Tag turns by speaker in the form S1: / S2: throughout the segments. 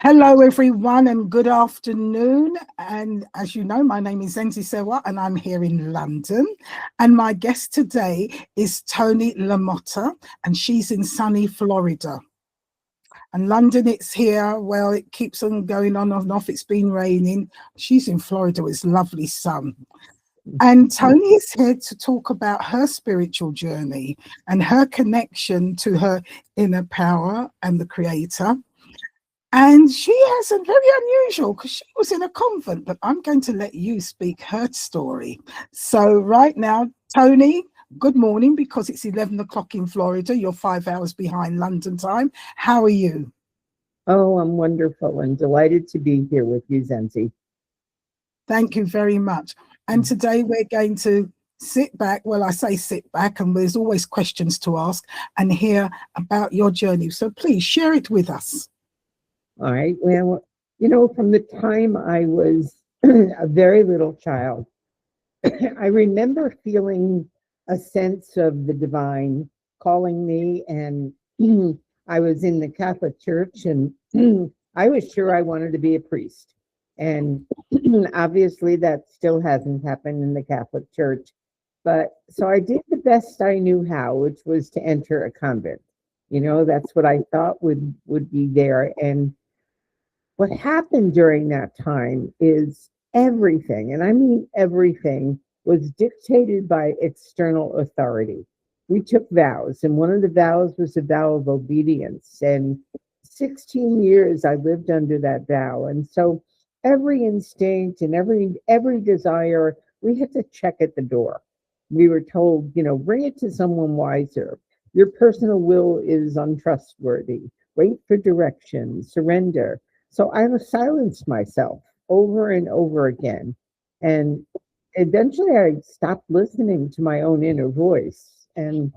S1: Hello, everyone, and good afternoon. And as you know, my name is Zenzi Sewa, and I'm here in London. And my guest today is Toni LaMotta, and she's in sunny Florida. And London, it's here. Well, it keeps on going on and off. It's been raining. She's in Florida. It's lovely sun. And Toni is here to talk about her spiritual journey and her connection to her inner power and the Creator. And she has a very unusual, because she was in a convent, but I'm going to let you speak her story. So right now, Toni, good morning, because it's 11 o'clock in Florida. You're 5 hours behind London time. How are you?
S2: Oh, I'm wonderful and delighted to be here with you, Zenzi.
S1: Thank you very much. And today we're going to sit back. Well, I say sit back, and there's always questions to ask and hear about your journey. So please share it with us.
S2: All right. Well, from the time I was a very little child, I remember feeling a sense of the divine calling me, and I was in the Catholic Church, and I was sure I wanted to be a priest. And obviously, that still hasn't happened in the Catholic Church. But so I did the best I knew how, which was to enter a convent. That's what I thought would be there. And what happened during that time is everything, and I mean everything, was dictated by external authority. We took vows, and one of the vows was a vow of obedience. And 16 years I lived under that vow. And so every instinct and every desire, we had to check at the door. We were told, bring it to someone wiser. Your personal will is untrustworthy. Wait for direction, surrender. So I silenced myself over and over again. And eventually I stopped listening to my own inner voice. And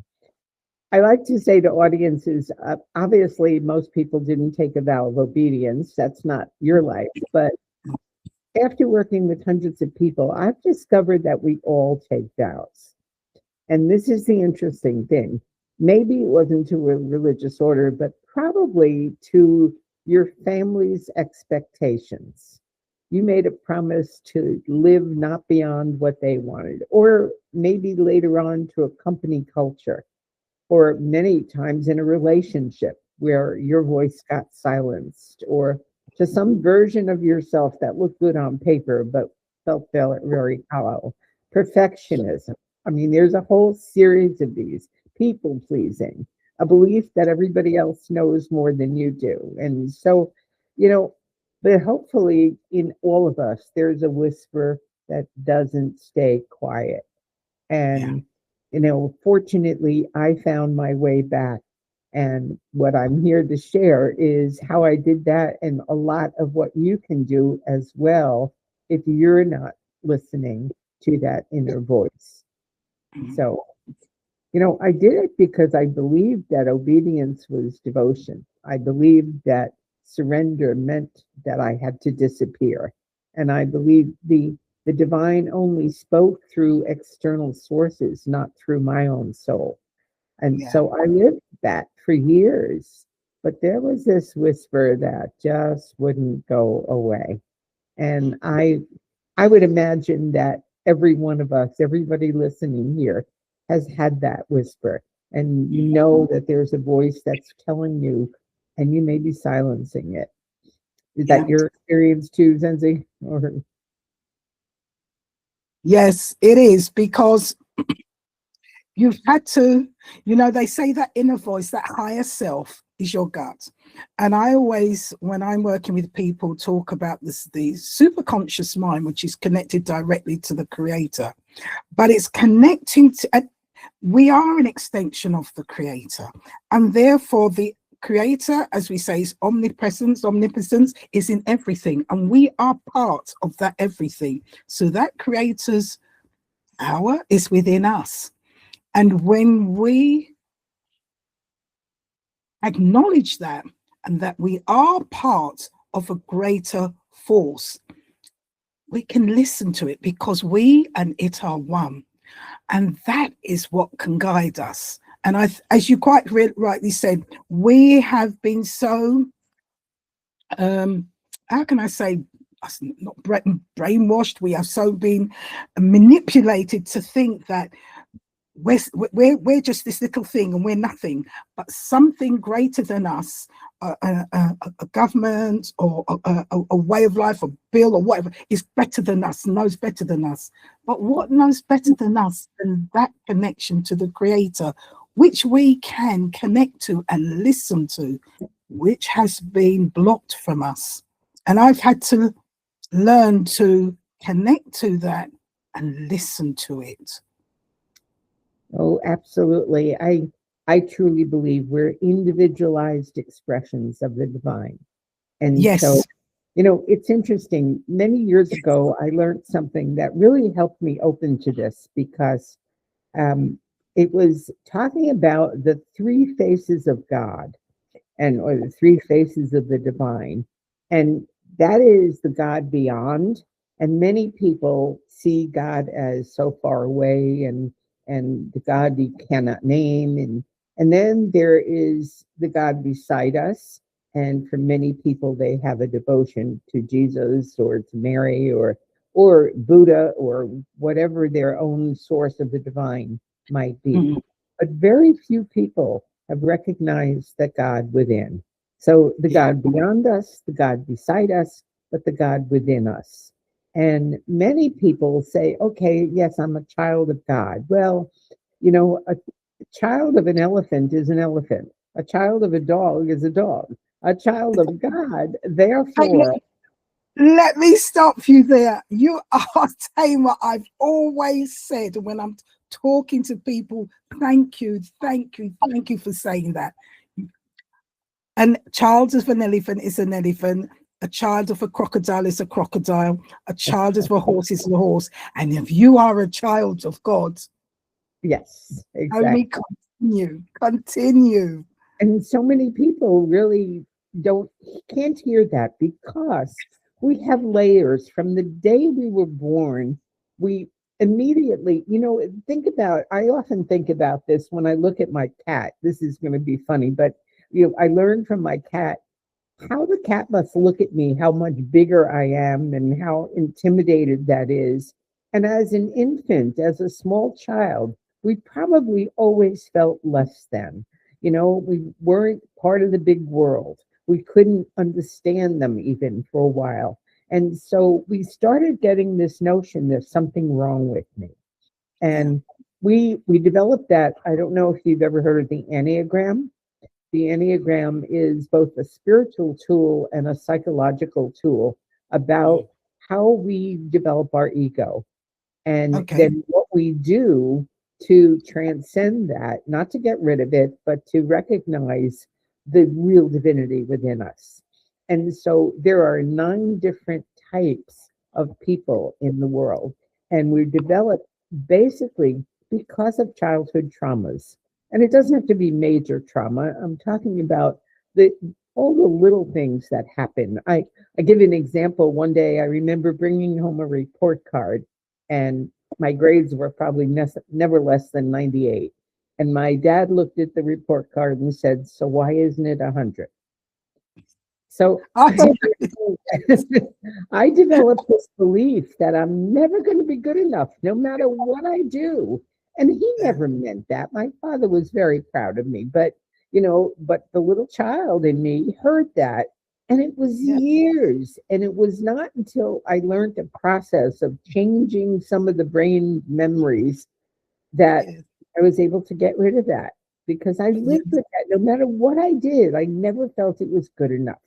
S2: I like to say to audiences, obviously, most people didn't take a vow of obedience. That's not your life. But after working with hundreds of people, I've discovered that we all take vows. And this is the interesting thing. Maybe it wasn't to a religious order, but probably to your family's expectations. You made a promise to live not beyond what they wanted, or maybe later on to a company culture, or many times in a relationship where your voice got silenced, or to some version of yourself that looked good on paper but felt very hollow. Perfectionism. I mean, there's a whole series of these. People pleasing, a belief that everybody else knows more than you do. And so, but hopefully in all of us, there's a whisper that doesn't stay quiet. And, fortunately, I found my way back. And what I'm here to share is how I did that, and a lot of what you can do as well if you're not listening to that inner voice. So, I did it because I believed that obedience was devotion. I believed that surrender meant that I had to disappear. And I believed the divine only spoke through external sources, not through my own soul. And so I lived that for years. But there was this whisper that just wouldn't go away. And I would imagine that every one of us, everybody listening here, has had that whisper. And you know that there's a voice that's telling you, and you may be silencing it. Is that your experience too, Zenzi? Or
S1: Yes, it is, because you've had to, they say that inner voice, that higher self, is your gut. And I always, when I'm working with people, talk about the superconscious mind, which is connected directly to the Creator. But it's connecting to, we are an extension of the Creator. And therefore, the Creator, as we say, is omnipresence is in everything. And we are part of that everything. So that Creator's power is within us. And when we acknowledge that, and that we are part of a greater force, we can listen to it, because we and it are one. And that is what can guide us And as you quite rightly said, we have been so, how can I say, not brainwashed. We have so been manipulated to think that we're just this little thing and we're nothing, but something greater than us, a government or a way of life, a bill or whatever, is better than us, knows better than us. But what knows better than us than that connection to the Creator, which we can connect to and listen to, which has been blocked from us. And I've had to learn to connect to that and listen to it.
S2: Oh, absolutely. I truly believe we're individualized expressions of the divine. And so,
S1: Yes.
S2: it's interesting. Many years ago, I learned something that really helped me open to this because um, it was talking about the three faces of God and or the three faces of the divine. And that is the God beyond. And many people see God as so far away and the God you cannot name. And then there is the God beside us. And for many people, they have a devotion to Jesus or to Mary or Buddha or whatever their own source of the divine might be.
S1: Mm.
S2: But very few people have recognized that God within. So the
S1: Yeah.
S2: God beyond us, the God beside us, but the God within us. And many people say, okay, yes, I'm a child of God. Well, a child of an elephant is an elephant. A child of a dog is a dog. A child of God,
S1: Hey,
S2: therefore,
S1: let me stop you there. You are saying what I've always said when I'm talking to people. Thank you, thank you, thank you for saying that. And child of an elephant is an elephant. A child of a crocodile is a crocodile. A child of a horse is a horse. And if you are a child of God,
S2: yes,
S1: only
S2: exactly.
S1: continue, continue.
S2: And so many people really don't can't hear that because we have layers from the day we were born. We immediately, think about, I often think about this when I look at my cat. This is going to be funny, but I learned from my cat how the cat must look at me, how much bigger I am, and how intimidated that is. And as an infant, as a small child, we probably always felt less than. We weren't part of the big world. We couldn't understand them even for a while. And so we started getting this notion there's something wrong with me.
S1: Yeah.
S2: And we developed that. I don't know if you've ever heard of the Enneagram. The Enneagram is both a spiritual tool and a psychological tool about how we develop our ego. And
S1: Okay.
S2: then what we do to transcend that, not to get rid of it, but to recognize the real divinity within us. And so there are 9 different types of people in the world. And we develop basically because of childhood traumas. And it doesn't have to be major trauma. I'm talking about the all the little things that happen. I give you an example. One day I remember bringing home a report card and my grades were probably never less than 98. And my dad looked at the report card and said, "So why isn't it 100?" So
S1: Oh,
S2: I developed this belief that I'm never going to be good enough, no matter what I do. And he
S1: yeah.
S2: never meant that. My father was very proud of me, but the little child in me heard that. And it was
S1: Yeah.
S2: years. And it was not until I learned the process of changing some of the brain memories that
S1: Yeah.
S2: I was able to get rid of that because I
S1: Yeah.
S2: lived with that. No matter what I did, I never felt it was good enough.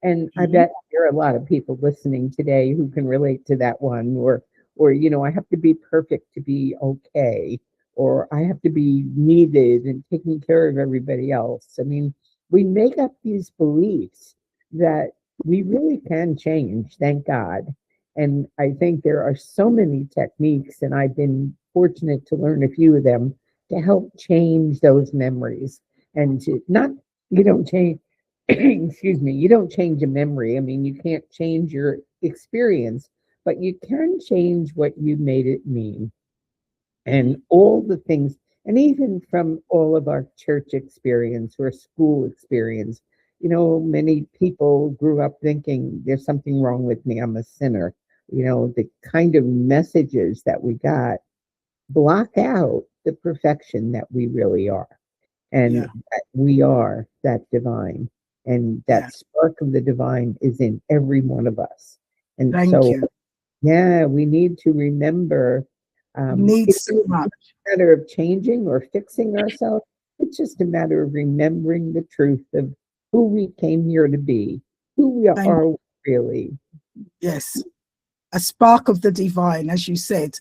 S2: And I
S1: Mhm.
S2: bet there are a lot of people listening today who can relate to that one, or I have to be perfect to be okay, or I have to be needed and taking care of everybody else. I mean, we make up these beliefs that we really can change, thank God. And I think there are so many techniques, and I've been fortunate to learn a few of them to help change those memories and to not, you don't change, excuse me, you don't change a memory. I mean, you can't change your experience, but you can change what you made it mean and all the things. And even from all of our church experience or school experience, many people grew up thinking there's something wrong with me, I'm a sinner. The kind of messages that we got block out the perfection that we really are, and
S1: Yeah.
S2: that we are that divine, and
S1: Yeah.
S2: that spark of the divine is in every one of us. And
S1: Thank
S2: so,
S1: you.
S2: yeah, we need to remember,
S1: Needs
S2: it's
S1: so
S2: not
S1: much.
S2: a matter of changing or fixing ourselves. It's just a matter of remembering the truth of who we came here to be, who we
S1: Thank
S2: are really.
S1: Yes. A spark of the divine, as you said.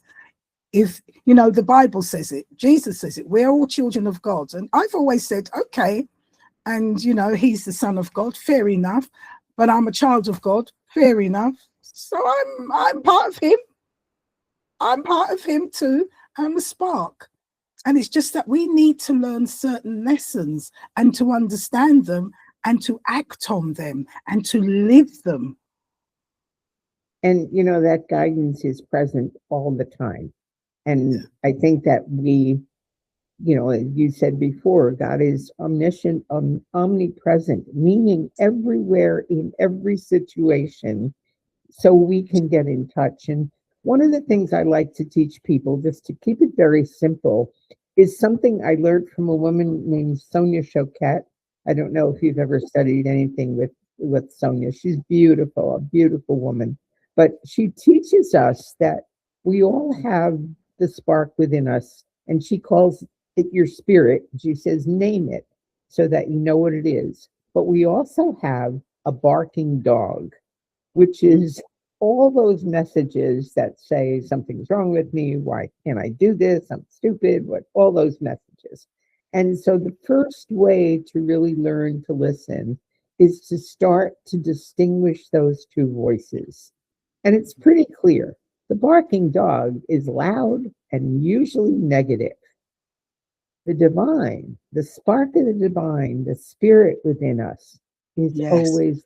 S1: If the Bible says it, Jesus says it, we're all children of God. And I've always said, okay, and he's the son of God, fair enough, but I'm a child of God, fair enough. So I'm part of him. I'm part of him too. I'm a spark. And it's just that we need to learn certain lessons and to understand them and to act on them and to live them.
S2: And, that guidance is present all the time.
S1: Yeah.
S2: And I think that as you said before, God is omniscient, omnipresent, meaning everywhere in every situation, so we can get in touch. And one of the things I like to teach people, just to keep it very simple, is something I learned from a woman named Sonia Choquette. I don't know if you've ever studied anything with Sonia. She's beautiful, a beautiful woman. But she teaches us that we all have the spark within us, and she calls it your spirit. She says, name it so that you know what it is. But we also have a barking dog, which is all those messages that say something's wrong with me, why can't I do this, I'm stupid, what all those messages. And so the first way to really learn to listen is to start to distinguish those two voices. And it's pretty clear. The barking dog is loud and usually negative. The divine, the spark of the divine, the spirit within us is
S1: Yes.
S2: always,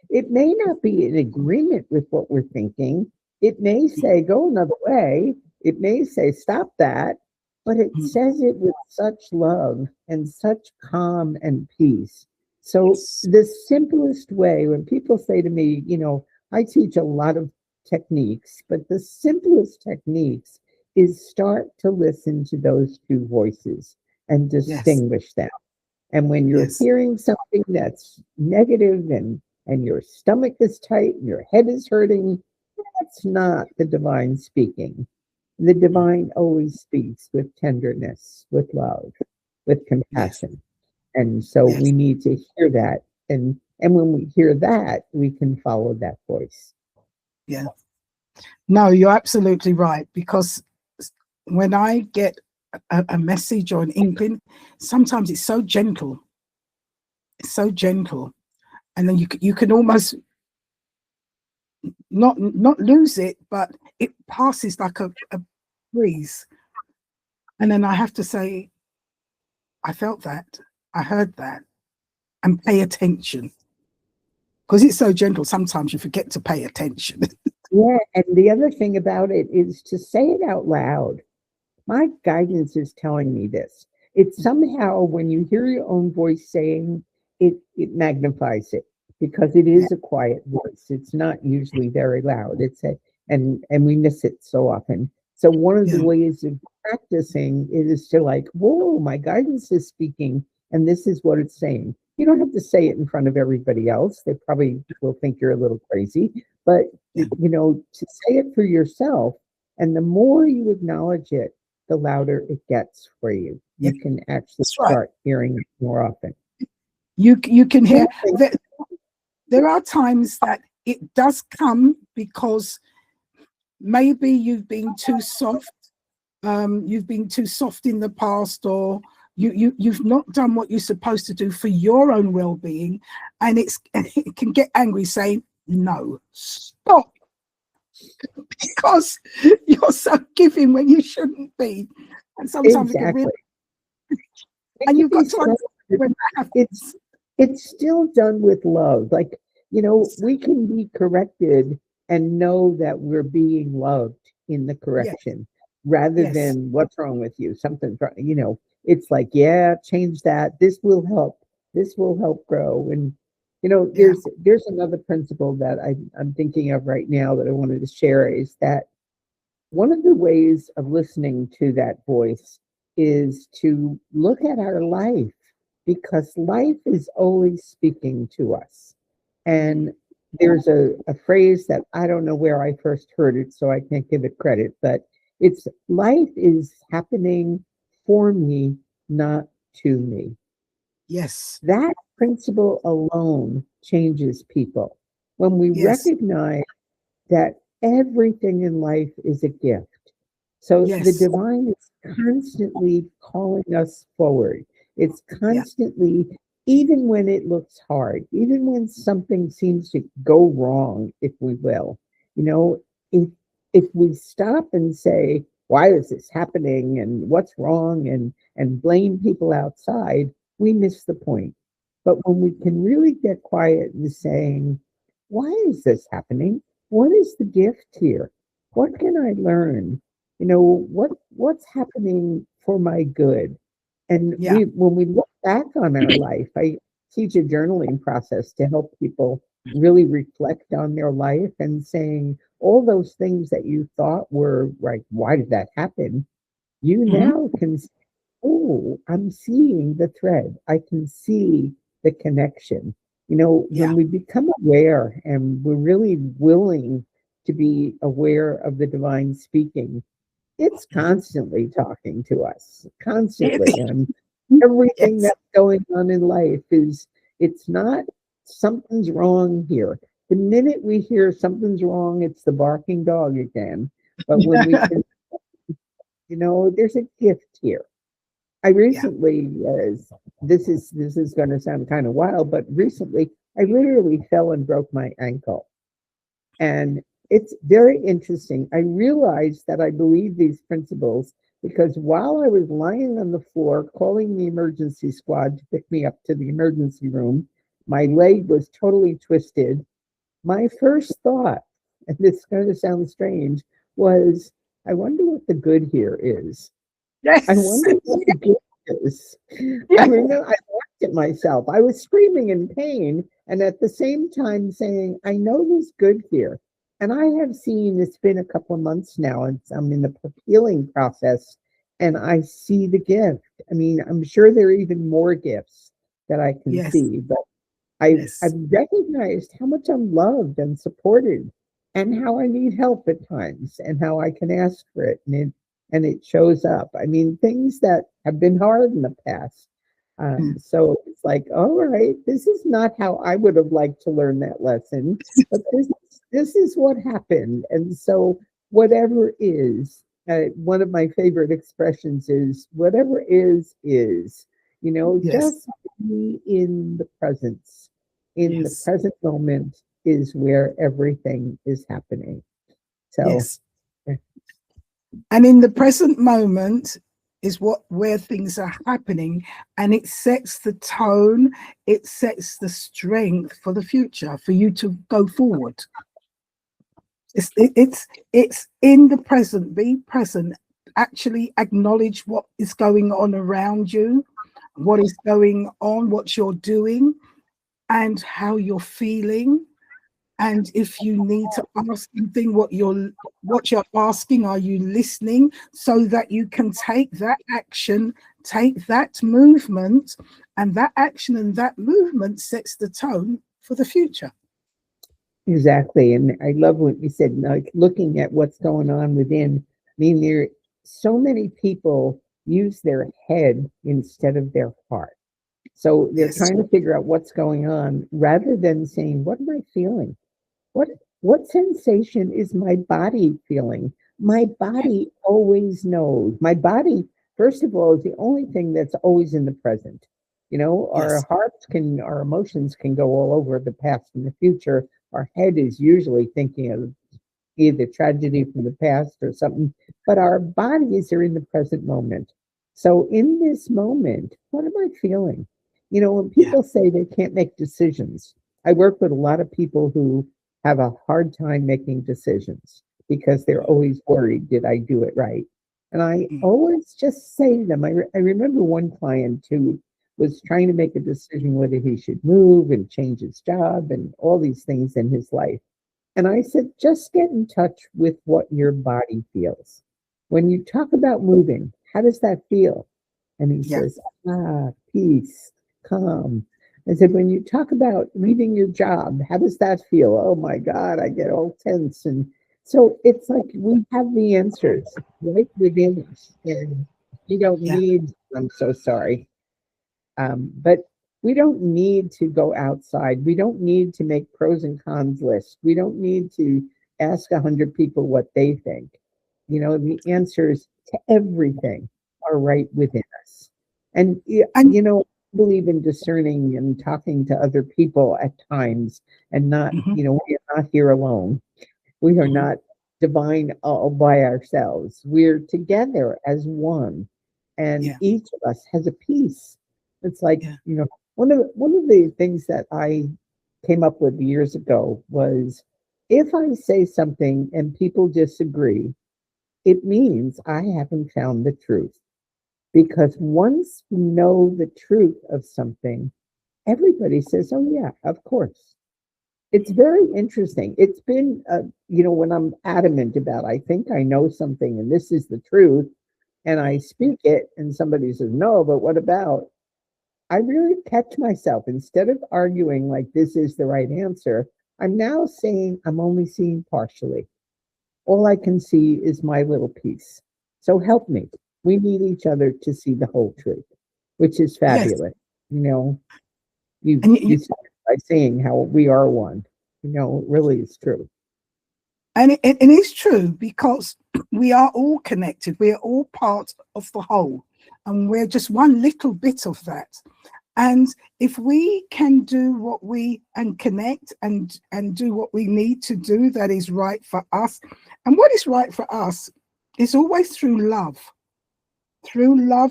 S2: it may not be in agreement with what we're thinking. It may say, go another way. It may say, stop that. But it says it with such love and such calm and peace. So,
S1: Yes.
S2: the simplest way, when people say to me, I teach a lot of techniques, but the simplest techniques is start to listen to those two voices and
S1: Yes.
S2: distinguish them. And when you're
S1: Yes.
S2: hearing something that's negative and your stomach is tight and your head is hurting, that's not the divine speaking. The divine always speaks with tenderness, with love, with
S1: Yes.
S2: compassion. And so we
S1: Yes.
S2: need to hear that. And when we hear that, we can follow that voice.
S1: Yeah. No, you're absolutely right. Because when I get a message or an inkling, sometimes it's so gentle. It's so gentle. And then you can almost not lose it, but it passes like a breeze. And then I have to say, I felt that, I heard that, and pay attention. Because it's so gentle, sometimes you forget to pay attention.
S2: Yeah. And the other thing about it is to say it out loud. My guidance is telling me this. It's somehow when you hear your own voice saying it, it magnifies it because it
S1: Yeah,
S2: is a quiet voice. It's not usually very loud. And we miss it so often. So one of the
S1: yeah,
S2: ways of practicing is to like, whoa, my guidance is speaking, and this is what it's saying. You don't have to say it in front of everybody else. They probably will think you're a little crazy, but
S1: yeah,
S2: to say it for yourself, and the more you acknowledge it, the louder it gets for you.
S1: yeah.
S2: You can actually
S1: That's right.
S2: start hearing it more often.
S1: You can
S2: Yeah,
S1: hear that there are times that it does come because maybe you've been too soft in the past, or you've not done what you're supposed to do for your own well-being, and it can get angry saying, no, stop, because you're so giving when you shouldn't be. And sometimes it can really,
S2: exactly. It
S1: and
S2: can
S1: you've
S2: be
S1: got to
S2: so.
S1: understand when that
S2: It's
S1: happens.
S2: it's still done with love. Like, we can be corrected and know that we're being loved in the
S1: Yeah,
S2: correction. rather
S1: Yes.
S2: than what's wrong with you, something's wrong, it's like, yeah, change that. This will help. This will help grow. And
S1: Yeah.
S2: there's another principle that I'm thinking of right now that I wanted to share is that one of the ways of listening to that voice is to look at our life because life is always speaking to us. And there's a phrase that I don't know where I first heard it, so I can't give it credit, but it's life is happening for me, not to me.
S1: Yes.
S2: That principle alone changes people. When we
S1: Yes.
S2: recognize that everything in life is a gift. So the
S1: Yes.
S2: divine is constantly calling us forward. It's
S1: Yeah.
S2: constantly, even when it looks hard, even when something seems to go wrong, if we will, you know, if if we stop and say, why is this happening and what's wrong and blame people outside, we miss the point. But when we can really get quiet and saying, why is this happening? What is the gift here? What can I learn? What's happening for my good? And
S1: Yeah.
S2: we when we look back on our life, I teach a journaling process to help people really reflect on their life and saying all those things that you thought were like, why did that happen? You
S1: Hmm.
S2: now can say, oh, I'm seeing the thread. I can see the connection.
S1: Yeah.
S2: When we become aware and we're really willing to be aware of the divine speaking, it's constantly talking to us, constantly. And everything
S1: Yes.
S2: that's going on in life it's not something's wrong here. The minute we hear something's wrong, it's the barking dog again. But when we can, there's a gift here. I
S1: Yeah.
S2: recently, this is going to sound kind of wild, but recently I literally fell and broke my ankle, and it's very interesting. I realized that I believe these principles because while I was lying on the floor calling the emergency squad to pick me up to the emergency room, my leg was totally twisted. My first thought, and this is going to sound strange, was I wonder what the good here is. I
S1: Yes.
S2: wonder what the gift is. I
S1: Yeah.
S2: remember I laughed at myself. I was screaming in pain and at the same time saying, I know there's good here. And I have seen it's been a couple of months now, and I'm in the healing process, and I see the gift. I mean, I'm sure there are even more gifts that I can
S1: Yes.
S2: see, but I've
S1: Yes.
S2: recognized how much I'm loved and supported and how I need help at times and how I can ask for it and it shows up. I mean, things that have been hard in the past.
S1: Mm.
S2: So it's like, all right, this is not how I would have liked to learn that lesson, but this is what happened. And so whatever is, one of my favorite expressions is whatever is,
S1: Yes.
S2: just be in the presence. In the
S1: Yes.
S2: present moment is where everything is happening. So,
S1: Yes. And in the present moment is where things are happening, and it sets the tone, it sets the strength for the future for you to go forward. It's in the present. Be present. Actually acknowledge what is going on around you, what is going on, what you're doing, and how you're feeling. And if you need to ask something, what you're asking, are you listening so that you can take that action, take that movement, and that action and that movement sets the tone for the future.
S2: exactly. And I love what you said, like looking at what's going on within. I mean, there so many people use their head instead of their heart. So they're
S1: Yes.
S2: trying to figure out what's going on rather than saying, what am I feeling? What what sensation is my body feeling? My body always knows. My body, first of all, is the only thing that's always in the present. Our
S1: Yes.
S2: hearts our emotions can go all over the past and the future. Our head is usually thinking of either tragedy from the past or something, but our bodies are in the present moment. So in this moment, what am I feeling? When
S1: Yeah.
S2: people say they can't make decisions, I work with a lot of people who have a hard time making decisions because they're always worried, did I do it right? And I
S1: mm,
S2: always just say to them, I remember one client who was trying to make a decision whether he should move and change his job and all these things in his life. And I said, just get in touch with what your body feels. When you talk about moving, how does that feel? And he
S1: yeah,
S2: says, peace, calm. I said, when you talk about leaving your job, how does that feel? Oh my God, I get all tense. And so it's like we have the answers right within us. And you don't
S1: yeah,
S2: need, I'm so sorry. But we don't need to go outside. We don't need to make pros and cons lists. We don't need to ask 100 people what they think. The answers to everything are right within us. And,
S1: and
S2: I believe in discerning and talking to other people at times and not,
S1: mhm,
S2: we're not here alone. We are
S1: mhm,
S2: not divine all by ourselves. We're together as one, and
S1: yeah,
S2: each of us has a piece. It's like,
S1: yeah,
S2: one of the things that I came up with years ago was if I say something and people disagree, it means I haven't found the truth. Because once we know the truth of something, everybody says, oh, yeah, of course. It's very interesting. It's been, when I'm adamant about, I think I know something and this is the truth, and I speak it, and somebody says, no, but what about? I really catch myself instead of arguing like this is the right answer. I'm now saying I'm only seeing partially. All I can see is my little piece. So help me. We need each other to see the whole truth, which is
S1: yes.
S2: fabulous. You know, you
S1: And
S2: you started by saying how we are one. It really is true.
S1: it is true because we are all connected. We are all part of the whole, and we're just one little bit of that. And if we can do what we and connect and do what we need to do that is right for us, and what is right for us is always through love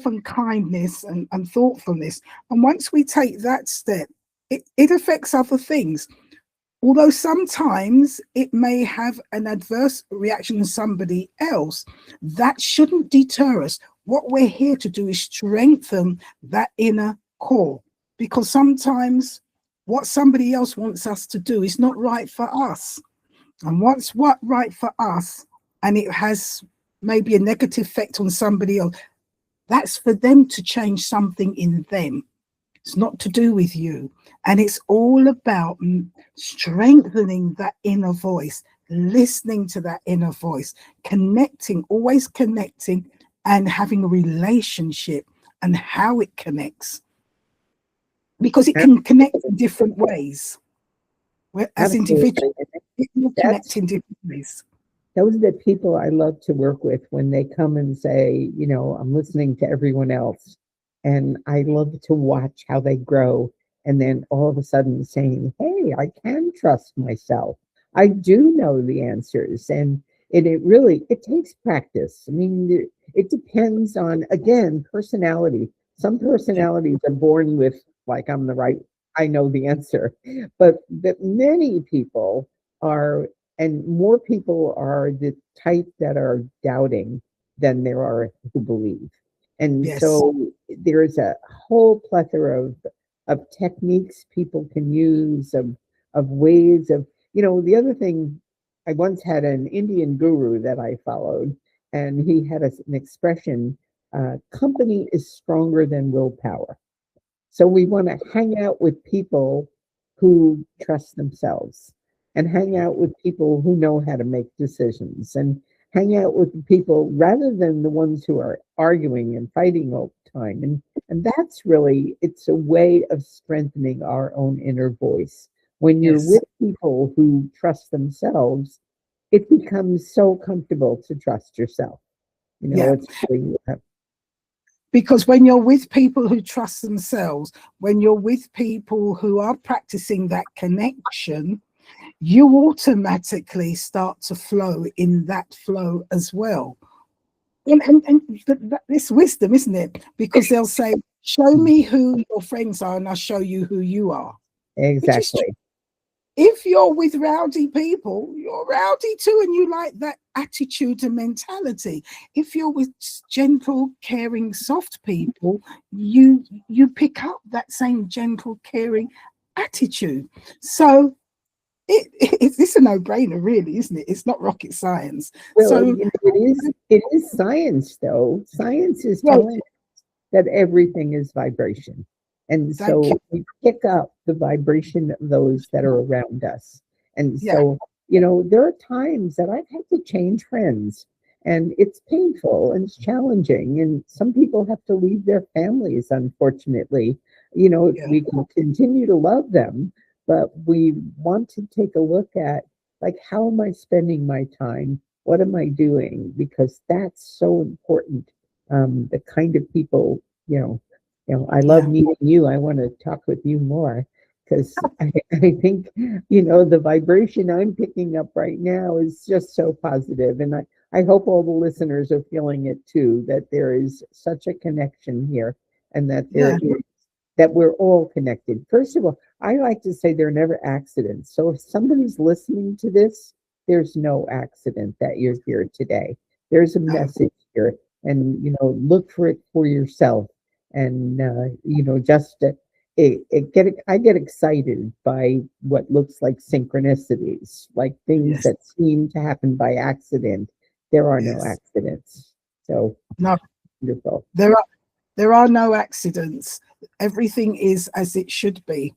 S1: and kindness and thoughtfulness. And once we take that step, it affects other things. Although sometimes it may have an adverse reaction in somebody else, that shouldn't deter us. What we're here to do is strengthen that inner core, because sometimes what somebody else wants us to do is not right for us. And what's what right for us, and it has maybe a negative effect on somebody else, that's for them to change something in them. It's not to do with you. And it's all about strengthening that inner voice, listening to that inner voice, connecting, always connecting, and having a relationship and how it connects. Because it can connect in different ways. As individuals,
S2: Absolutely.
S1: it will connect
S2: That's
S1: in different ways.
S2: those are the people I love to work with when they come and say, I'm listening to everyone else. And I love to watch how they grow. And then all of a sudden saying, hey, I can trust myself. I do know the answers. And it takes practice. I mean, it depends on, again, personality. Some
S1: Yeah.
S2: personalities are born with, like, I'm the right, I know the answer. But that many people are, and more people are the type that are doubting than there are who believe. And
S1: Yes.
S2: so there's a whole plethora of techniques people can use, of ways of, the other thing, I once had an Indian guru that I followed, and he had an expression, company is stronger than willpower. So we want to hang out with people who trust themselves, and hang out with people who know how to make decisions, and hang out with people rather than the ones who are arguing and fighting all the time. And that's really, it's a way of strengthening our own inner voice. When you're
S1: Yes.
S2: with people who trust themselves, it becomes so comfortable to trust yourself.
S1: Yeah.
S2: It's really,
S1: Because when you're with people who trust themselves, when you're with people who are practicing that connection, you automatically start to flow in that flow as well. And this wisdom, isn't it? Because they'll say, show me who your friends are and I'll show you who you are, which is true.
S2: exactly.
S1: if you're with rowdy people, you're rowdy too, and you like that attitude and mentality. If you're with gentle, caring, soft people, you pick up that same gentle, caring attitude. So it's a no-brainer, really, isn't it? It's not rocket science.
S2: Well,
S1: So,
S2: it is science though. Science is
S1: well,
S2: telling that everything is vibration. And
S1: thank you.
S2: so we pick up the vibration of those that are around us. And
S1: Yeah,
S2: so, there are times that I've had to change friends, and it's painful and it's challenging. And some people have to leave their families, unfortunately.
S1: yeah,
S2: We can continue to love them, but we want to take a look at, like, how am I spending my time? What am I doing? Because that's so important. The kind of people, I love
S1: yeah,
S2: meeting you. I want to talk with you more because I think, the vibration I'm picking up right now is just so positive. And I hope all the listeners are feeling it too, that there is such a connection here and
S1: yeah,
S2: that we're all connected. First of all, I like to say there are never accidents. So if somebody's listening to this, there's no accident that you're here today. There's a
S1: no,
S2: message here, and look for it for yourself. And just I get excited by what looks like synchronicities, like things
S1: yes,
S2: that seem to happen by accident. There are no
S1: yes.
S2: accidents. So
S1: No,
S2: wonderful.
S1: there are there are no accidents. Everything is as it should be.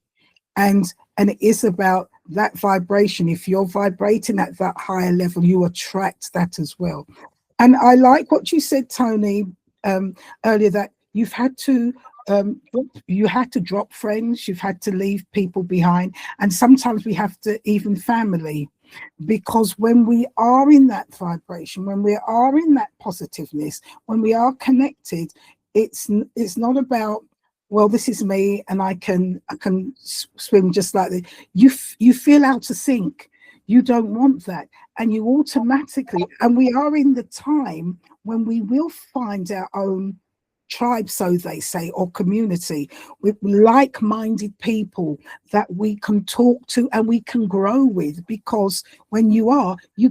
S1: And it is about that vibration. If you're vibrating at that higher level, you attract that as well. And I like what you said, Toni, earlier, that you had to drop friends, you've had to leave people behind, and sometimes we have to even family, because when we are in that vibration, when we are in that positiveness, when we are connected, it's not about, well, this is me and I can swim just like this. You feel out of sync. You don't want that, and you automatically, and we are in the time when we will find our own tribe, so they say, or community, with like-minded people that we can talk to and we can grow with, because when you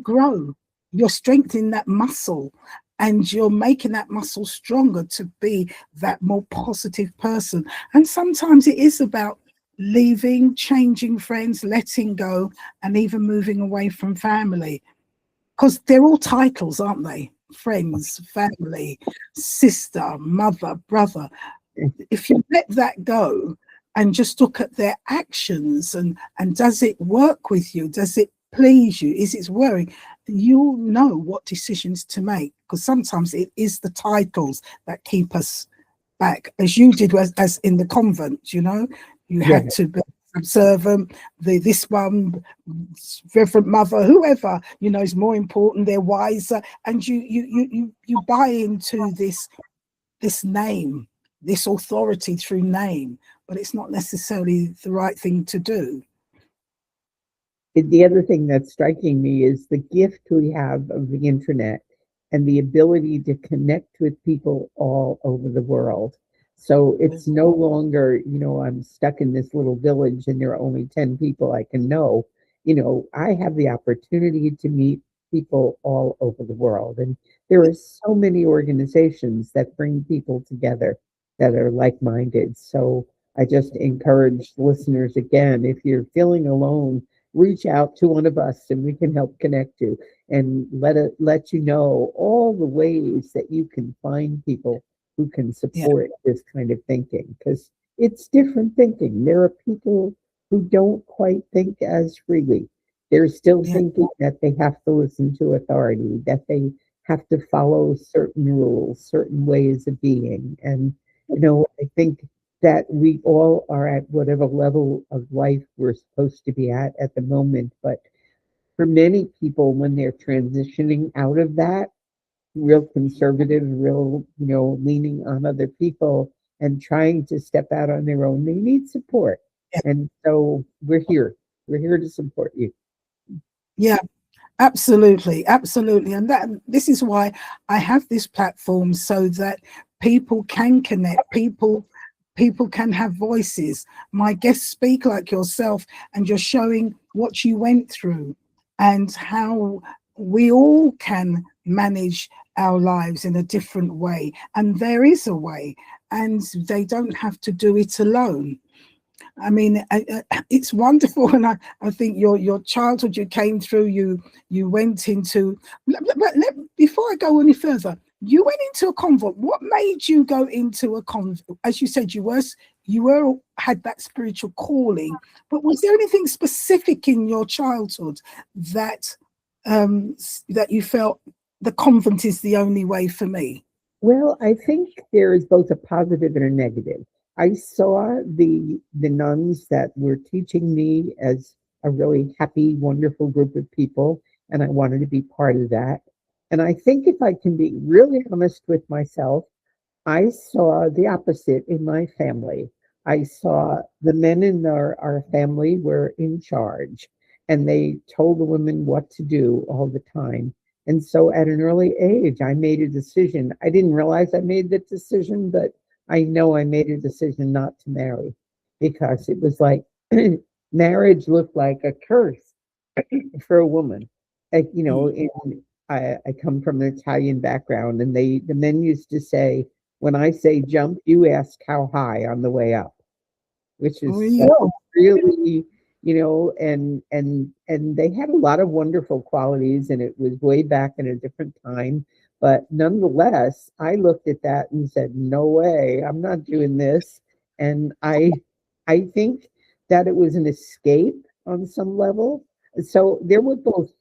S1: grow, you're strengthening that muscle, and you're making that muscle stronger to be that more positive person. And sometimes it is about leaving, changing friends, letting go, and even moving away from family, because they're all titles, aren't they? Friends, family, sister, mother, brother. If you let that go and just look at their actions, and does it work with you? Does it please you? Is it worrying? You'll know what decisions to make, because sometimes it is the titles that keep us back, as you did, as in the convent. You
S2: Yeah.
S1: had to be observant. This one, Reverend Mother, whoever, is more important. They're wiser, and you buy into this name, this authority through name, but it's not necessarily the right thing to do.
S2: The other thing that's striking me is the gift we have of the internet and the ability to connect with people all over the world. So it's no longer, I'm stuck in this little village and there are only 10 people I can know. I have the opportunity to meet people all over the world. And there are so many organizations that bring people together that are like minded. So I just encourage listeners again, if you're feeling alone, reach out to one of us and we can help connect you and let you know all the ways that you can find people who can
S1: Yeah,
S2: support this kind of thinking, because it's different thinking. There are people who don't quite think as freely. They're still
S1: yeah,
S2: thinking that they have to listen to authority, that they have to follow certain rules, certain ways of being. And I think that we all are at whatever level of life we're supposed to be at the moment. But for many people, when they're transitioning out of that, real conservative, real, leaning on other people and trying to step out on their own, they need support.
S1: yeah,
S2: And so we're here. We're here to support you.
S1: yeah. Absolutely, absolutely. And this is why I have this platform, so that people can connect, people people can have voices. My guests speak like yourself, and you're showing what you went through and how we all can manage our lives in a different way. And there is a way, and they don't have to do it alone. I mean, it's wonderful, and I think your childhood you came through. You went into. Before I go any further, you went into a convent. What made you go into a convent? As you said, you were had that spiritual calling, but was there anything specific in your childhood that that you felt the convent is the only way for me?
S2: Well, I think there is both a positive and a negative. I saw the nuns that were teaching me as a really happy, wonderful group of people, and I wanted to be part of that. And I think if I can be really honest with myself, I saw the opposite in my family. I saw the men in our family were in charge and they told the women what to do all the time. And so at an early age, I made a decision. I didn't realize I made the decision, but I know I made a decision not to marry because it was like marriage looked like a curse for a woman. Like, I come from an Italian background, and the men used to say, when I say jump, you ask how high on the way up, which is so
S1: Oh,
S2: really, and they had a lot of wonderful qualities, and it was way back in a different time. But nonetheless, I looked at that and said, no way, I'm not doing this. And I think that it was an escape on some level. So there were both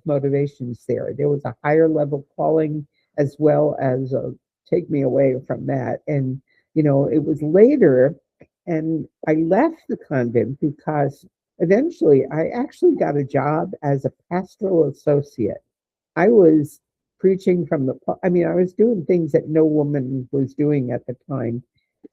S2: motivations there. There was a higher level calling as well as a take me away from that. And it was later, and I left the convent because eventually I actually got a job as a pastoral associate. I was preaching from I mean, I was doing things that no woman was doing at the time.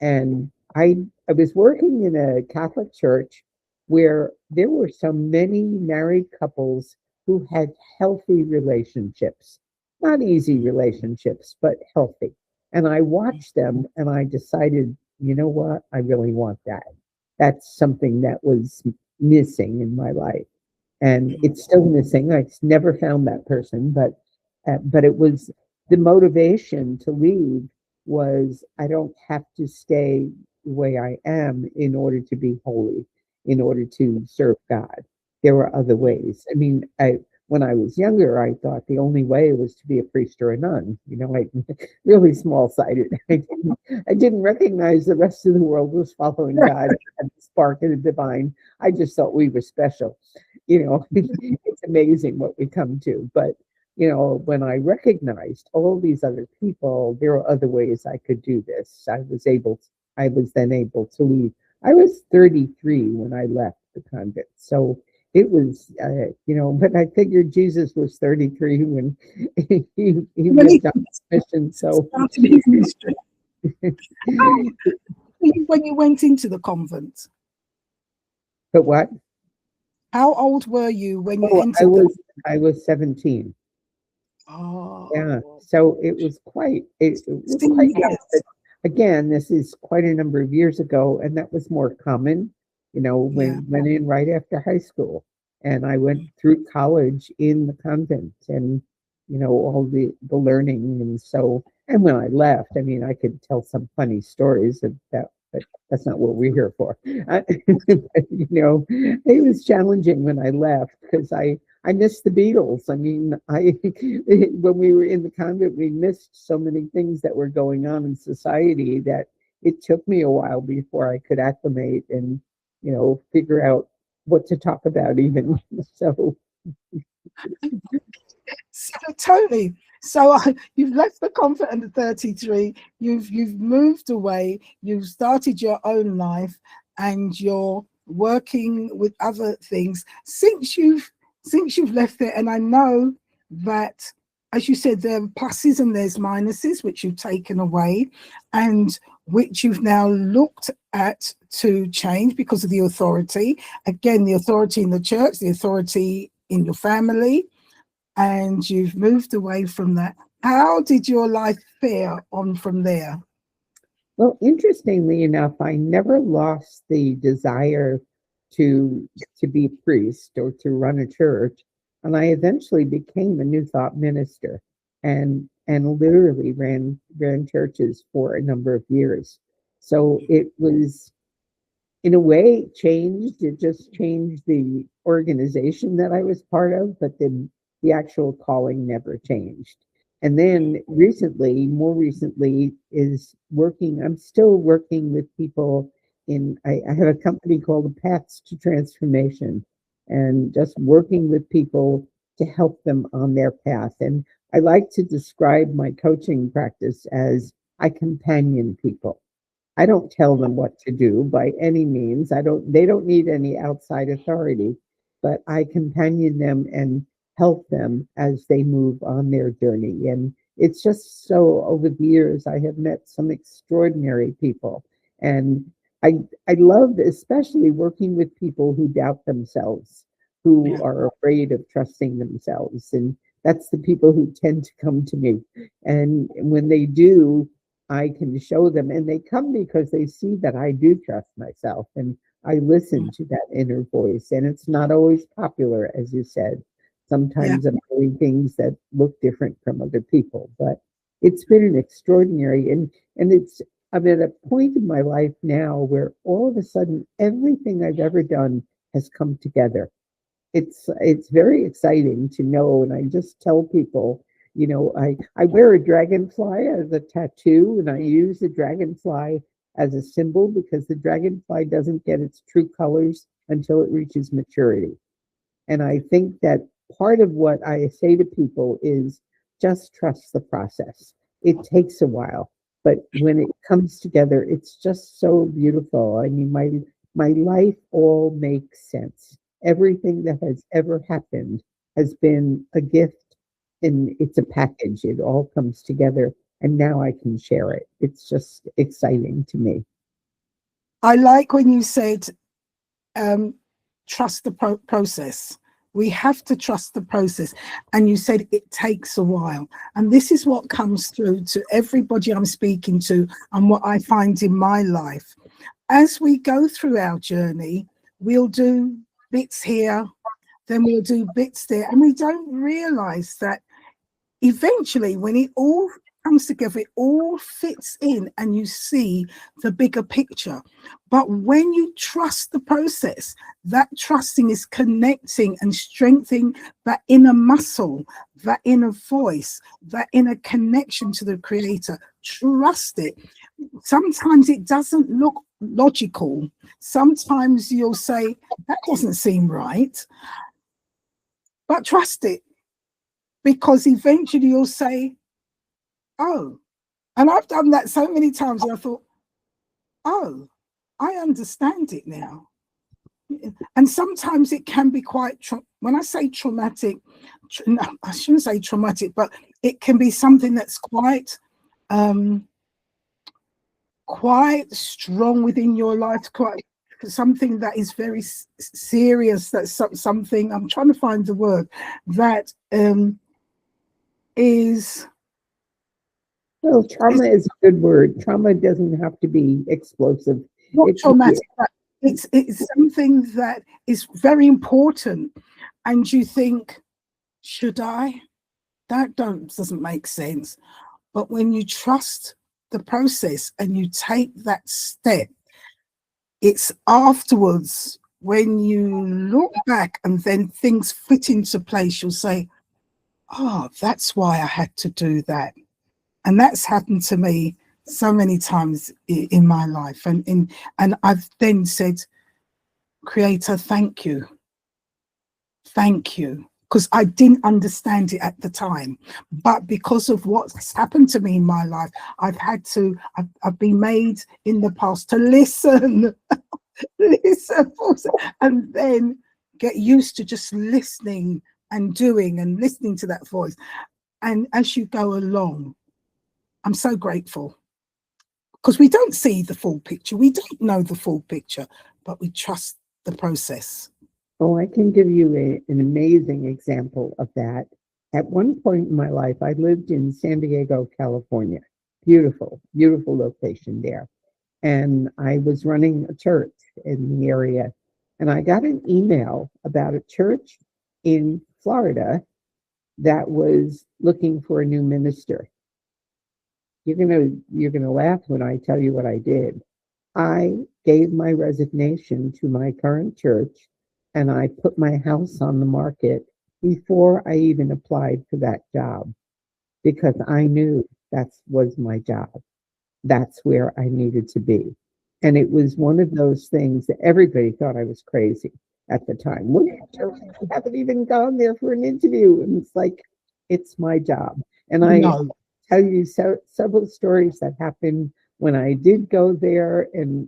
S2: And I was working in a Catholic church where there were so many married couples who had healthy relationships, not easy relationships, but healthy. And I watched them and I decided, you know what? I really want that. That's something that was missing in my life, and it's still missing. I never found that person, but it was the motivation to leave was I don't have to stay the way I am in order to be holy, in order to serve God. There were other ways. I mean, when I was younger, I thought the only way was to be a priest or a nun. Like really small-sided. I didn't recognize the rest of the world was following God and the spark of the divine. I just thought we were special. It's amazing what we come to. But when I recognized all these other people, there are other ways I could do this. I was then able to leave. I was 33 when I left the convent. So it was, but I figured Jesus was 33 when he
S1: when he
S2: lived on his mission. So,
S1: started his ministry. When you went into the convent,
S2: but what?
S1: how old were you when you
S2: Oh,
S1: entered the?
S2: I was 17. Yeah.
S1: Oh,
S2: So it was quite young.
S1: yes,
S2: Again, this is quite a number of years ago, and that was more common,
S1: yeah.
S2: when went in right after high school. And I went through college in the convent and, all the learning. And so, and when I left, I mean, I could tell some funny stories of that, but that's not what we're here for. It was challenging when I left because I missed the Beatles. I mean, when we were in the convent, we missed so many things that were going on in society that it took me a while before I could acclimate and, figure out what to talk about even. So,
S1: So Tony, so you've left the convent at 33. You've moved away. You've started your own life, and you're working with other things since you've left there. And I know that, as you said, there are pluses and there's minuses which you've taken away, and which you've now looked at to change because of the authority. Again, the authority in the church, the authority in your family, and you've moved away from that. How did your life fare on from there?
S2: Well, interestingly enough, I never lost the desire to be a priest or to run a church, and I eventually became a New Thought minister, and literally ran churches for a number of years. So it was, in a way, it changed. It just changed the organization that I was part of, but then the actual calling never changed. And then recently, more recently, is working. I'm still working with people I have a company called the Paths to Transformation, and just working with people to help them on their path. And I like to describe my coaching practice as I companion people. I don't tell them what to do by any means. They don't need any outside authority, but I companion them and help them as they move on their journey. And it's just so, over the years, I have met some extraordinary people. And I love especially working with people who doubt themselves, who
S1: Yeah,
S2: are afraid of trusting themselves. And that's the people who tend to come to me. And when they do, I can show them, and they come because they see that I do trust myself and I listen to that inner voice. And it's not always popular, as you said.
S1: yeah.
S2: Sometimes I'm doing things that look different from other people, but it's been an extraordinary, and I'm at a point in my life now where all of a sudden everything I've ever done has come together. It's very exciting to know, and I just tell people, I wear a dragonfly as a tattoo, and I use the dragonfly as a symbol because the dragonfly doesn't get its true colors until it reaches maturity. And I think that part of what I say to people is just trust the process. It takes a while, but when it comes together, it's just so beautiful. I mean, my life all makes sense. Everything that has ever happened has been a gift, and it's a package. It all comes together, and now I can share it. It's just exciting to me.
S1: I like when you said um, trust the process. We have to trust the process. And you said it takes a while. And this is what comes through to everybody I'm speaking to, and what I find in my life. As we go through our journey, we'll do bits here, then we'll do bits there. And we don't realize that eventually, when it all comes together, it all fits in and you see the bigger picture. But when you trust the process, that trusting is connecting and strengthening that inner muscle, that inner voice, that inner connection to the creator. Trust it. Sometimes it doesn't look logical. Sometimes you'll say, that doesn't seem right, but trust it, because eventually you'll say, oh, and I've done that so many times, and I thought, oh, I understand it now. And sometimes it can be quite, when I say traumatic, no, I shouldn't say traumatic, but it can be something that's um, quite strong within your life, quite something that is very serious. That's something, I'm trying to find the word, that is
S2: Well, trauma is a good word. Trauma doesn't have to be explosive.
S1: not
S2: It can be.
S1: traumatic, but it's something that is very important. And you think, should I? That doesn't make sense. But when you trust the process and you take that step, it's afterwards when you look back and then things fit into place, you'll say, oh, that's why I had to do that. And that's happened to me so many times in my life. And I've then said, Creator, thank you. Thank you. Because I didn't understand it at the time. But because of what's happened to me in my life, I've been made in the past to listen, listen, and then get used to just listening and doing and listening to that voice. And as you go along, I'm so grateful, because we don't see the full picture. We don't know the full picture, but we trust the process.
S2: Oh, I can give you an amazing example of that. At one point in my life, I lived in San Diego, California, beautiful, beautiful location there. And I was running a church in the area. And I got an email about a church in Florida that was looking for a new minister. You're gonna laugh when I tell you what I did. I gave my resignation to my current church and I put my house on the market before I even applied for that job because I knew that was my job. That's where I needed to be. And it was one of those things that everybody thought I was crazy at the time. What are you doing? You haven't even gone there for an interview. And it's like, it's my job. And I
S1: No.
S2: tell you several stories that happened when I did go there. And,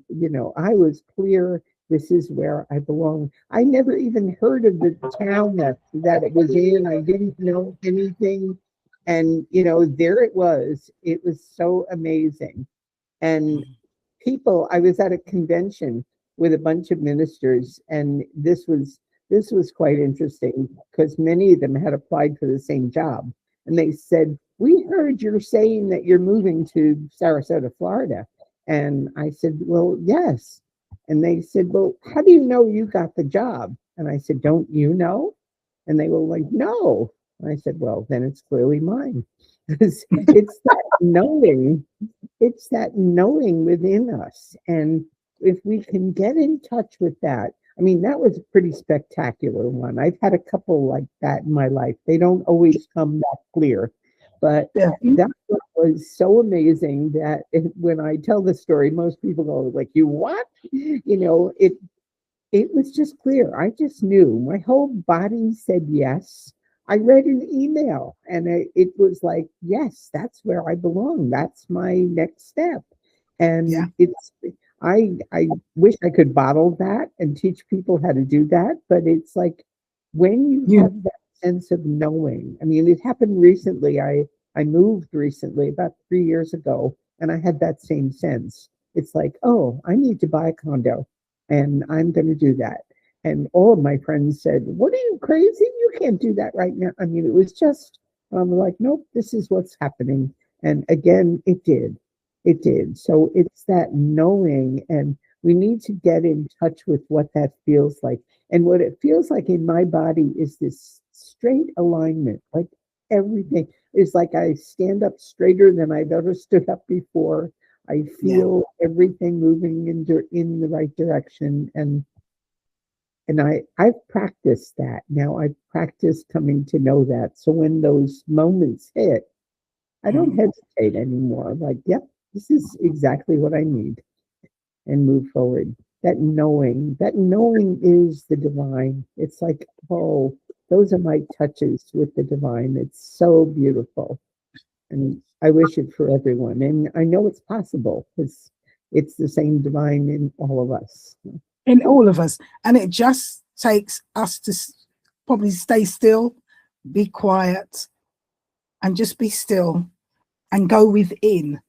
S2: I was clear this is where I belong. I never even heard of the town that it was in. I didn't know anything. And, there it was. It was so amazing. And I was at a convention with a bunch of ministers, and this was quite interesting because many of them had applied for the same job. And they said, "We heard you're saying that you're moving to Sarasota, Florida." And I said, "Well, yes." And they said, "Well, how do you know you got the job?" And I said, "Don't you know?" And they were like, "No." And I said, "Well, then it's clearly mine." It's that knowing it's that knowing within us. And if we can get in touch with that, I mean, that was a pretty spectacular one. I've had a couple like that in my life. They don't always come that clear, but
S1: Yeah.
S2: that one was so amazing that when I tell the story, most people go like, "You what?" It was just clear. I just knew. My whole body said yes. I read an email and it was like, yes, that's where I belong. That's my next step.
S1: Yeah.
S2: And I wish I could bottle that and teach people how to do that. But it's like when you
S1: You.
S2: have that sense of knowing, I mean, it happened recently. I moved recently about 3 years ago and I had that same sense. It's like, oh, I need to buy a condo and I'm going to do that. And all of my friends said, "What are you crazy? You can't do that right now." I mean, it was just, I'm like, nope, this is what's happening. And again, it did. It did. So it's that knowing, and we need to get in touch with what that feels like. And what it feels like in my body is this straight alignment. Like everything is like I stand up straighter than I've ever stood up before. I
S1: Yeah.
S2: feel everything moving in the right direction, and I've practiced that. Now I've practiced coming to know that. So when those moments hit, I don't
S1: Mm.
S2: hesitate anymore. I'm like, yep, this is exactly what I need, and move forward. That knowing is the divine. It's like, oh, those are my touches with the divine. It's so beautiful. And I wish it for everyone. And I know it's possible because it's the same divine in all of us.
S1: In all of us. And it just takes us to probably stay still, be quiet, and just be still and go within.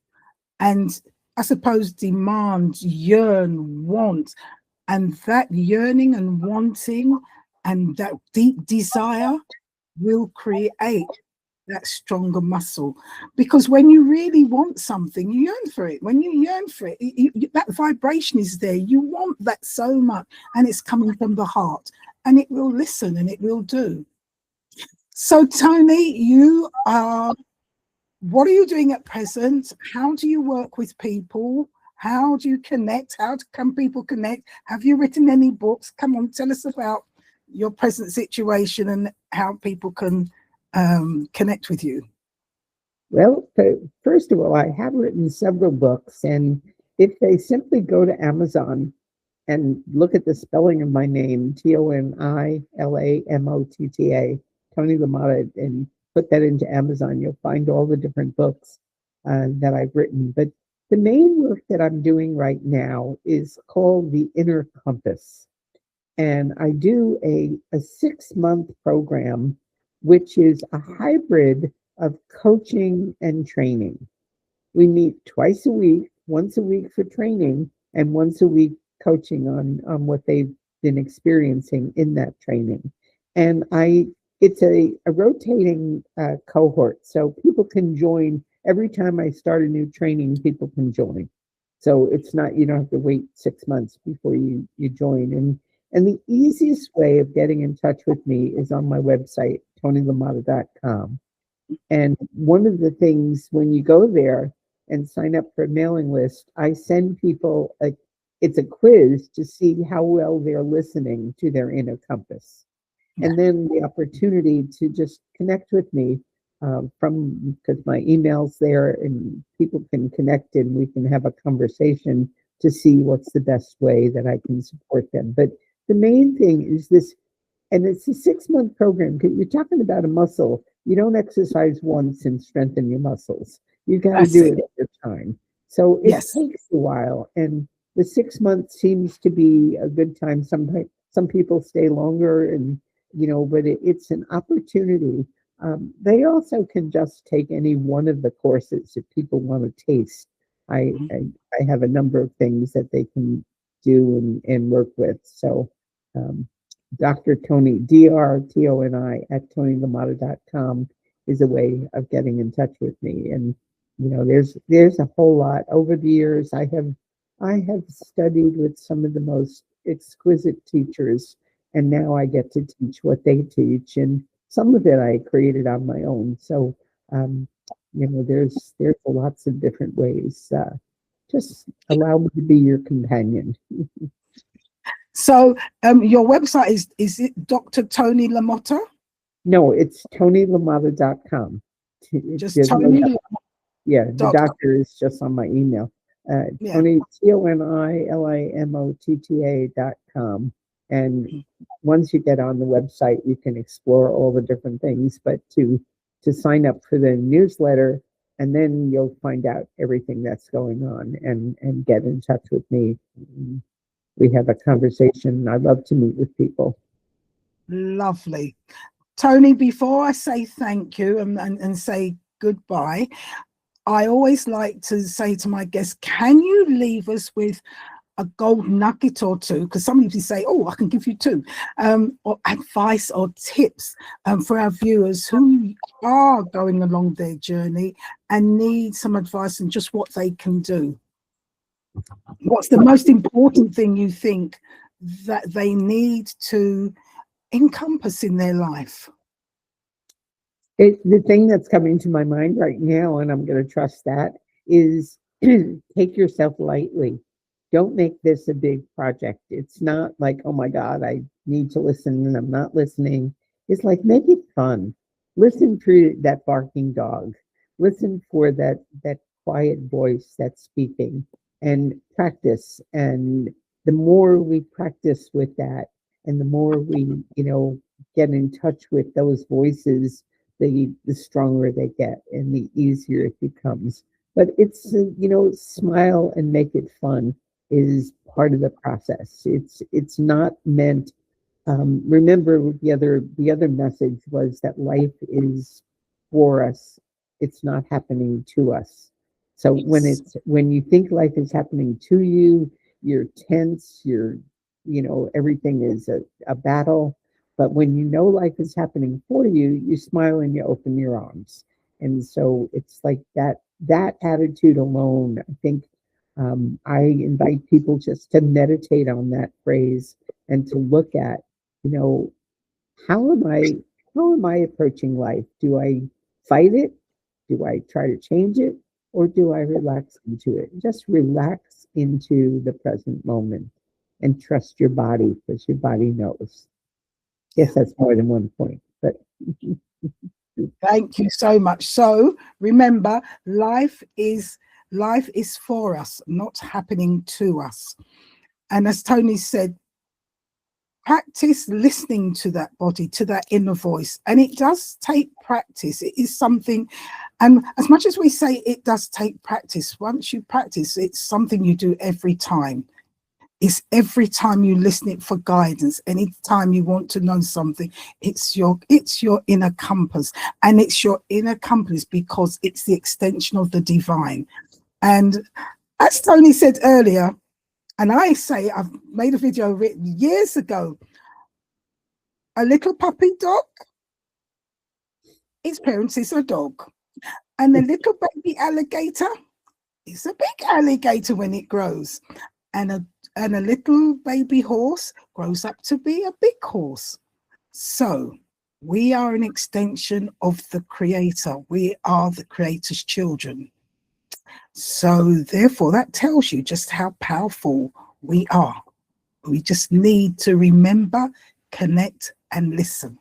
S1: And I suppose demand, yearn, want, and that yearning and wanting and that deep desire will create that stronger muscle. Because when you really want something, you yearn for it. When you yearn for it, that vibration is there. You want that so much, and it's coming from the heart, and it will listen and it will do. So, Toni, you are, what are you doing at present? How do you work with people? How do you connect? Can people connect? Have you written any books? Come on, tell us about your present situation and how people can connect with you.
S2: Well, first of all, I have written several books, and if they simply go to Amazon and look at the spelling of my name, ToniLamotta, Toni LaMotta, and put that into Amazon, you'll find all the different books that I've written. But the main work that I'm doing right now is called The Inner Compass. And I do a 6 month program, which is a hybrid of coaching and training. We meet twice a week, once a week for training, and once a week coaching on what they've been experiencing in that training. And it's a rotating cohort, so people can join every time I start a new training, people can join. So it's not, you don't have to wait 6 months before you join. And the easiest way of getting in touch with me is on my website, tonilamotta.com. And one of the things when you go there and sign up for a mailing list, I send people it's a quiz to see how well they're listening to their inner compass.
S1: Yeah.
S2: And then the opportunity to just connect with me from because my email's there and people can connect and we can have a conversation to see what's the best way that I can support them. But the main thing is this, and it's a 6 month program because you're talking about a muscle. You don't exercise once and strengthen your muscles. You got to
S1: That's
S2: do
S1: it.
S2: it over time. So it
S1: Yes.
S2: takes a while, and the 6 months seems to be a good time. Some people stay longer, and but it's an opportunity. They also can just take any one of the courses if people want to taste. I,
S1: Mhm.
S2: I I have a number of things that they can do and work with. So. Um, Dr. Toni, DRTONI at ToniLamotta.com is a way of getting in touch with me. And there's a whole lot. Over the years I have studied with some of the most exquisite teachers, and now I get to teach what they teach. And some of it I created on my own. So um, there's lots of different ways. Just allow me to be your companion.
S1: So your website is it Dr. Toni LaMotta?
S2: No, it's ToniLamotta.com.
S1: Just
S2: There's no,
S1: Toni
S2: yeah, the
S1: dot
S2: doctor is just on my email.
S1: yeah.
S2: Toni, ToniLamotta.com. And once you get on the website, you can explore all the different things, but to sign up for the newsletter, and then you'll find out everything that's going on and get in touch with me. We have a conversation. I love to meet with people.
S1: Lovely. Toni, before I say thank you and say goodbye, I always like to say to my guests, can you leave us with a gold nugget or two? Because some people say, oh, I can give you two, or advice or tips for our viewers who are going along their journey and need some advice on just what they can do. What's the most important thing you think that they need to encompass in their life?
S2: The thing that's coming to my mind right now, and I'm going to trust that, is take yourself lightly. Don't make this a big project. It's not like, oh my God, I need to listen and I'm not listening. It's like, make it fun. Listen for that barking dog. Listen for that quiet voice that's speaking and practice. And the more we practice with that, and the more we, get in touch with those voices, the stronger they get and the easier it becomes. But it's smile and make it fun is part of the process. It's not meant. Remember the other message was that life is for us. It's not happening to us. So
S1: Yes.
S2: when you think life is happening to you, you're tense. Everything is a battle. But when you know life is happening for you, you smile and you open your arms. And so it's like that attitude alone, I think I invite people just to meditate on that phrase and to look at, you know, how am I how am I approaching life? Do I fight it? Do I try to change it? Or do I relax into it? Just relax into the present moment and trust your body because your body knows.
S1: Yeah.
S2: Yes, that's more than one point, but
S1: Thank you so much. So remember, life is for us, not happening to us. And as Toni said, practice listening to that body, to that inner voice. And it does take practice. It is something, and as much as we say it does take practice, once you practice, it's something you do every time. It's every time you listen it for guidance. Anytime you want to know something, it's your inner compass, and it's your inner compass because it's the extension of the divine. And as Toni said earlier, and I say I've made a video written years ago, a little puppy dog, its parents is a dog. And a little baby alligator is a big alligator when it grows. And a little baby horse grows up to be a big horse. So we are an extension of the Creator. We are the Creator's children. So therefore, that tells you just how powerful we are. We just need to remember, connect, and listen.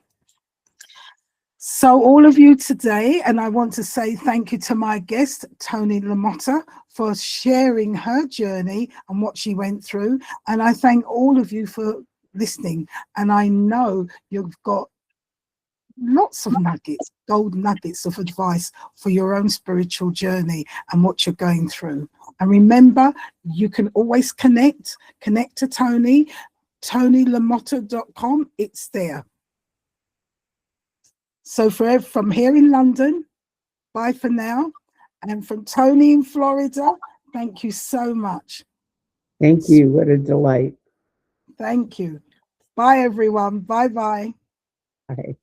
S1: So all of you today, and I want to say thank you to my guest, Toni LaMotta, for sharing her journey and what she went through. And I thank all of you for listening. And I know you've got lots of nuggets, gold nuggets of advice for your own spiritual journey and what you're going through. And remember, you can always connect to Toni, ToniLaMotta.com. It's there. So from here in London, bye for now. And from Toni in Florida, thank you so much.
S2: Thank you. What a delight.
S1: Thank you. Bye, everyone. Bye-bye.
S2: Bye.